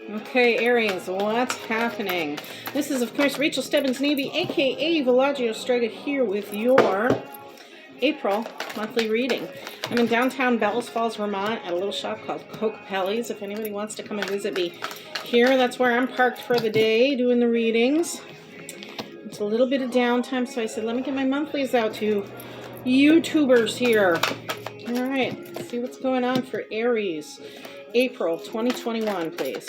Okay, Aries, what's happening? This is, of course, Rachel Stebbins Navy, aka Villagio Strega, here with your April monthly reading. I'm in downtown Bells Falls, Vermont, at a little shop called Cocapelli's. If anybody wants to come and visit me here, that's where I'm parked for the day, doing the readings. It's a little bit of downtime, so I said, let me get my monthlies out to YouTubers here. All right, let's see what's going on for Aries. April 2021, please.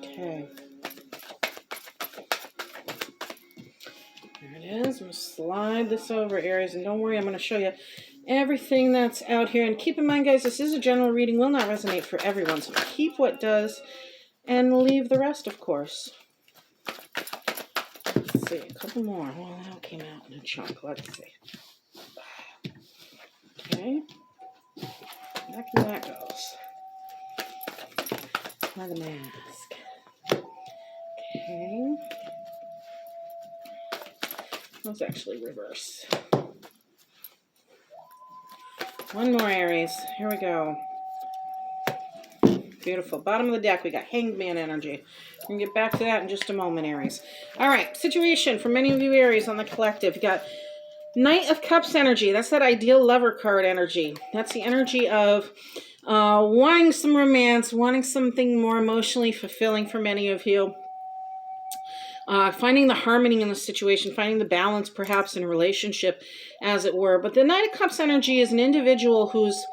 Okay. There it is. I'm going to slide this over, Aries, and don't worry, I'm going to show you everything that's out here. And keep in mind, guys, this is a general reading, will not resonate for everyone, so keep what does and leave the rest, of course. Let's see, a couple more. Well, that came out in a chunk. Let's see. Okay. Back and that goes. By the mask. Okay. Let's actually reverse. One more, Aries. Here we go. Beautiful. Bottom of the deck, we got Hanged Man energy. We're going to get back to that in just a moment, Aries. All right. Situation for many of you, Aries, on the collective. You got Knight of Cups energy. That's that ideal lover card energy. That's the energy of wanting some romance, wanting something more emotionally fulfilling for many of you. Finding the harmony in the situation, finding the balance perhaps in a relationship, as it were. But the Knight of Cups energy is an individual who's,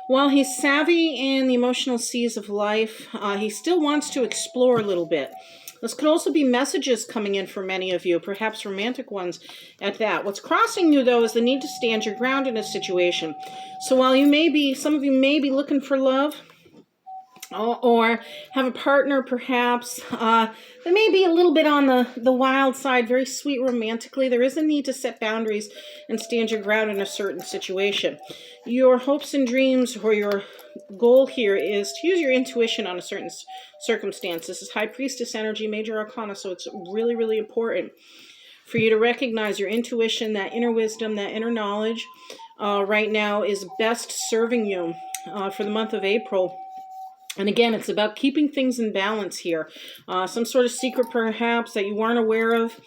while he's savvy in the emotional seas of life, he still wants to explore a little bit. This could also be messages coming in for many of you, perhaps romantic ones at that. What's crossing you, though, is the need to stand your ground in a situation. So while you may be, some of you may be looking for love, or have a partner perhaps that may be a little bit on the wild side, very sweet romantically, there is a need to set boundaries and stand your ground in a certain situation. Your hopes and dreams, or your goal here, is to use your intuition on a certain circumstance. This is High Priestess energy, Major Arcana, so it's really, really important for you to recognize your intuition, that inner wisdom, that inner knowledge right now is best serving you for the month of April. And again, it's about keeping things in balance here. Some sort of secret, perhaps, that you weren't aware of.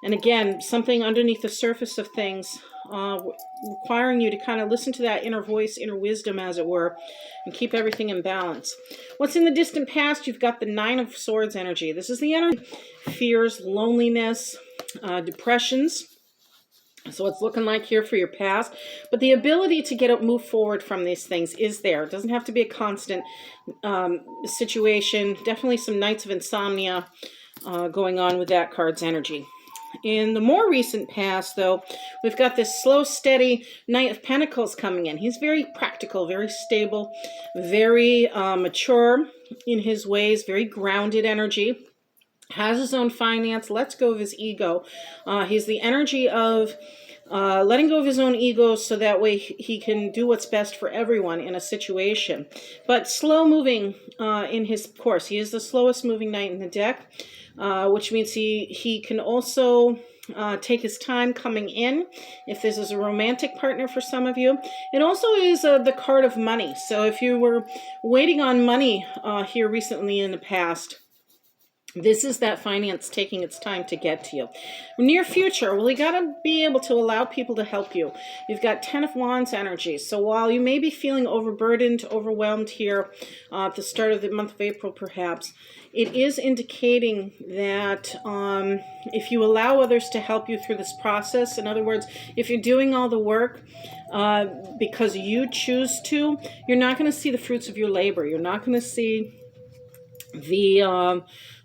And again, something underneath the surface of things, requiring you to kind of listen to that inner voice, inner wisdom, as it were, and keep everything in balance. What's in the distant past? You've got the Nine of Swords energy. This is the energy of fears, loneliness, depressions. So it's looking like here for your past, but the ability to move forward from these things is there. It doesn't have to be a constant situation. Definitely some nights of insomnia going on with that card's energy. In the more recent past, though, we've got this slow, steady Knight of Pentacles coming in. He's very practical, very stable, very mature in his ways, very grounded energy. Has his own finance, lets go of his ego. He's the energy of letting go of his own ego so that way he can do what's best for everyone in a situation. But slow moving in his course. He is the slowest moving knight in the deck, which means he can also take his time coming in, if this is a romantic partner for some of you. It also is the card of money. So if you were waiting on money here recently in the past, this is that finance taking its time to get to you. Near future, well, you got to be able to allow people to help you. You've got Ten of Wands energy. So while you may be feeling overburdened, overwhelmed here at the start of the month of April, perhaps, it is indicating that if you allow others to help you through this process, in other words, if you're doing all the work because you choose to, you're not going to see the fruits of your labor. You're not going to see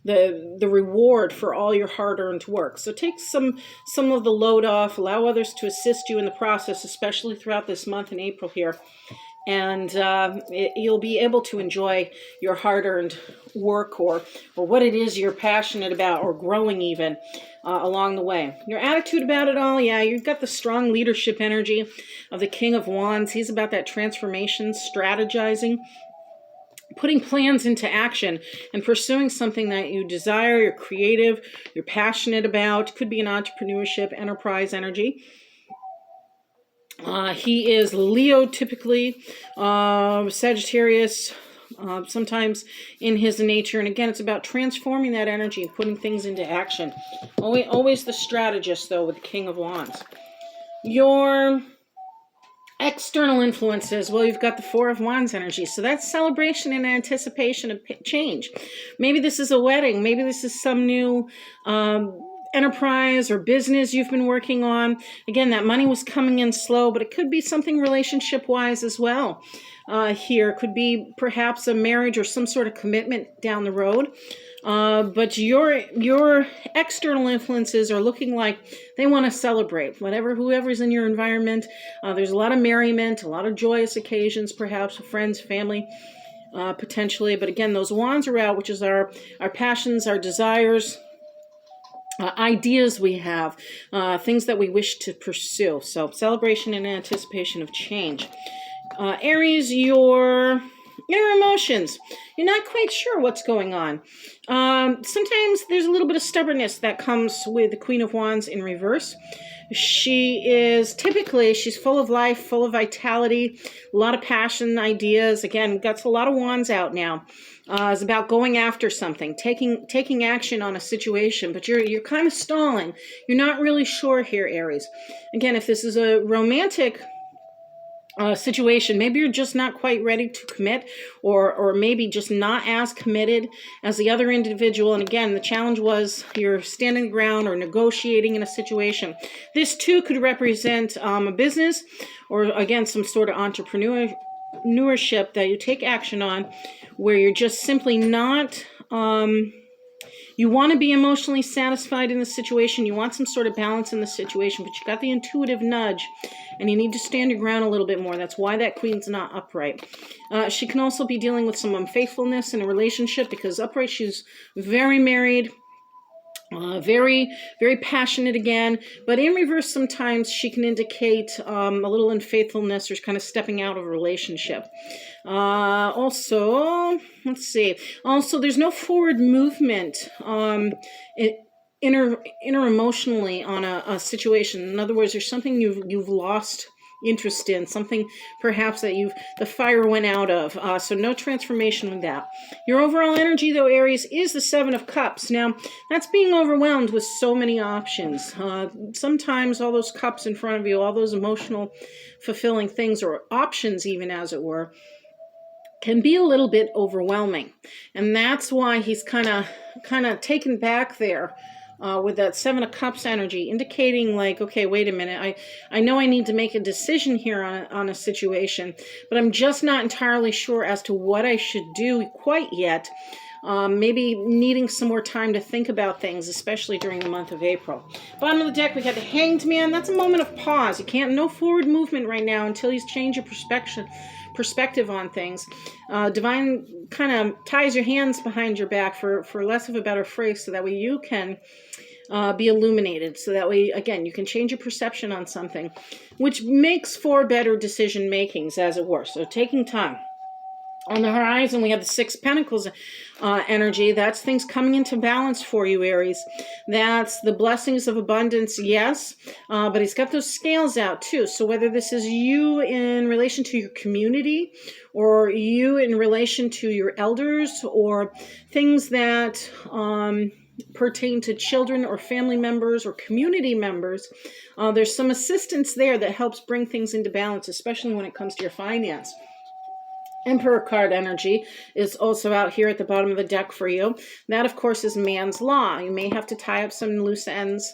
the reward for all your hard-earned work. So take some of the load off, allow others to assist you in the process, especially throughout this month in April here, and you'll be able to enjoy your hard-earned work, or what it is you're passionate about, or growing even along the way. Your attitude about it all, yeah, you've got the strong leadership energy of the King of Wands. He's about that transformation, strategizing, putting plans into action and pursuing something that you desire, you're creative, you're passionate about. Could be an entrepreneurship, enterprise energy. He is Leo typically, Sagittarius, sometimes in his nature. And again, it's about transforming that energy and putting things into action. Always the strategist, though, with the King of Wands. Your external influences, well, you've got the Four of Wands energy. So that's celebration and anticipation of change. Maybe this is a wedding. Maybe this is some new enterprise or business you've been working on. Again, that money was coming in slow, but it could be something relationship-wise as well. Here could be perhaps a marriage or some sort of commitment down the road. But your external influences are looking like they want to celebrate. Whoever's in your environment, there's a lot of merriment, a lot of joyous occasions, perhaps with friends, family, potentially. But again, those wands are out, which is our passions, our desires, ideas we have, things that we wish to pursue. So celebration and anticipation of change. Aries, your inner emotions. You're not quite sure what's going on. Sometimes there's a little bit of stubbornness that comes with the Queen of Wands in reverse. She's full of life, full of vitality, a lot of passion, ideas. Again, got a lot of wands out now. It's about going after something, taking action on a situation, but you're kind of stalling. You're not really sure here, Aries. Again, if this is a romantic situation, maybe you're just not quite ready to commit, or maybe just not as committed as the other individual. And again, the challenge was you're standing the ground or negotiating in a situation. This too could represent a business, or again, some sort of entrepreneurship that you take action on, where you're just simply not you want to be emotionally satisfied in the situation. You want some sort of balance in the situation, but you got the intuitive nudge and you need to stand your ground a little bit more. That's why that queen's not upright. She can also be dealing with some unfaithfulness in a relationship, because upright, she's very married, very, very passionate again. But in reverse, sometimes she can indicate a little unfaithfulness or kind of stepping out of a relationship. Also, let's see. Also, there's no forward movement inner emotionally on a situation. In other words, there's something you've lost interest in, something perhaps that the fire went out of. So no transformation with that. Your overall energy, though, Aries, is the Seven of Cups. Now, that's being overwhelmed with so many options. Sometimes all those cups in front of you, all those emotional fulfilling things, or options even, as it were, can be a little bit overwhelming. And that's why he's kind of taken back there with that Seven of Cups energy, indicating like, okay, wait a minute, I know I need to make a decision here on a situation, but I'm just not entirely sure as to what I should do quite yet. Maybe needing some more time to think about things, especially during the month of April. Bottom of the deck, we got the Hanged Man. That's a moment of pause. No forward movement right now until you change your perspective on things. Divine kind of ties your hands behind your back, for less of a better phrase, so that way you can be illuminated, so that way, again, you can change your perception on something, which makes for better decision makings, as it were. So taking time. On the horizon, we have the Six of Pentacles energy. That's things coming into balance for you, Aries. That's the blessings of abundance, yes, but he's got those scales out too. So whether this is you in relation to your community, or you in relation to your elders, or things that pertain to children or family members or community members, there's some assistance there that helps bring things into balance, especially when it comes to your finance. Emperor card energy is also out here at the bottom of the deck for you. That, of course, is man's law. You may have to tie up some loose ends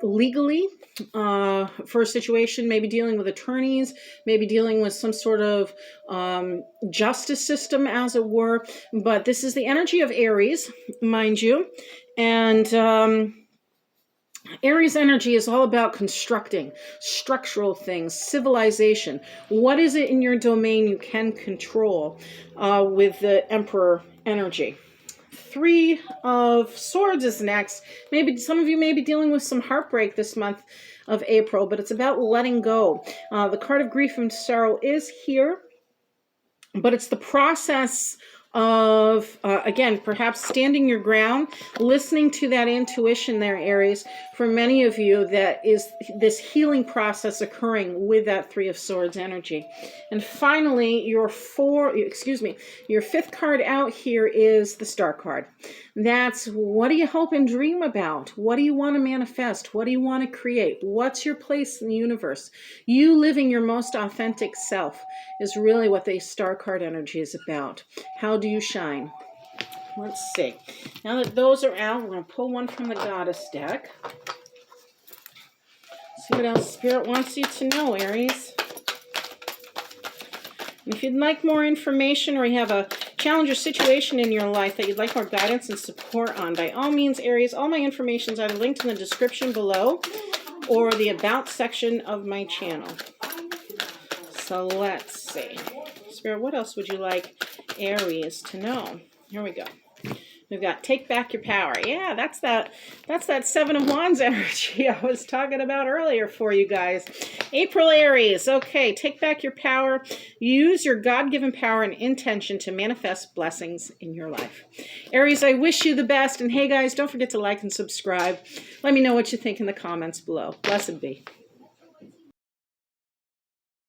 legally for a situation, maybe dealing with attorneys, maybe dealing with some sort of justice system, as it were. But this is the energy of Aries, mind you. And Aries energy is all about constructing structural things, civilization. What is it in your domain you can control with the Emperor energy? Three of Swords is next. Maybe some of you may be dealing with some heartbreak this month of April, but it's about letting go. The card of grief and sorrow is here, but it's the process of, again, perhaps standing your ground, listening to that intuition there, Aries. For many of you, that is this healing process occurring with that Three of Swords energy. And finally, your fifth card out here is the Star card. That's, what do you hope and dream about? What do you want to manifest? What do you want to create? What's your place in the universe? You living your most authentic self is really what the Star card energy is about. How do you shine? Let's see. Now that those are out, we're going to pull one from the Goddess deck. See what else Spirit wants you to know, Aries. And if you'd like more information, or you have a challenge or situation in your life that you'd like more guidance and support on, by all means, Aries, all my information is either linked in the description below or the About section of my channel. So let's see. Spirit, what else would you like Aries to know? Here we go. We've got take back your power. Yeah, that's that Seven of Wands energy I was talking about earlier for you guys. April Aries. Okay, take back your power. Use your God-given power and intention to manifest blessings in your life. Aries, I wish you the best. And hey guys, don't forget to like and subscribe. Let me know what you think in the comments below. Blessed be.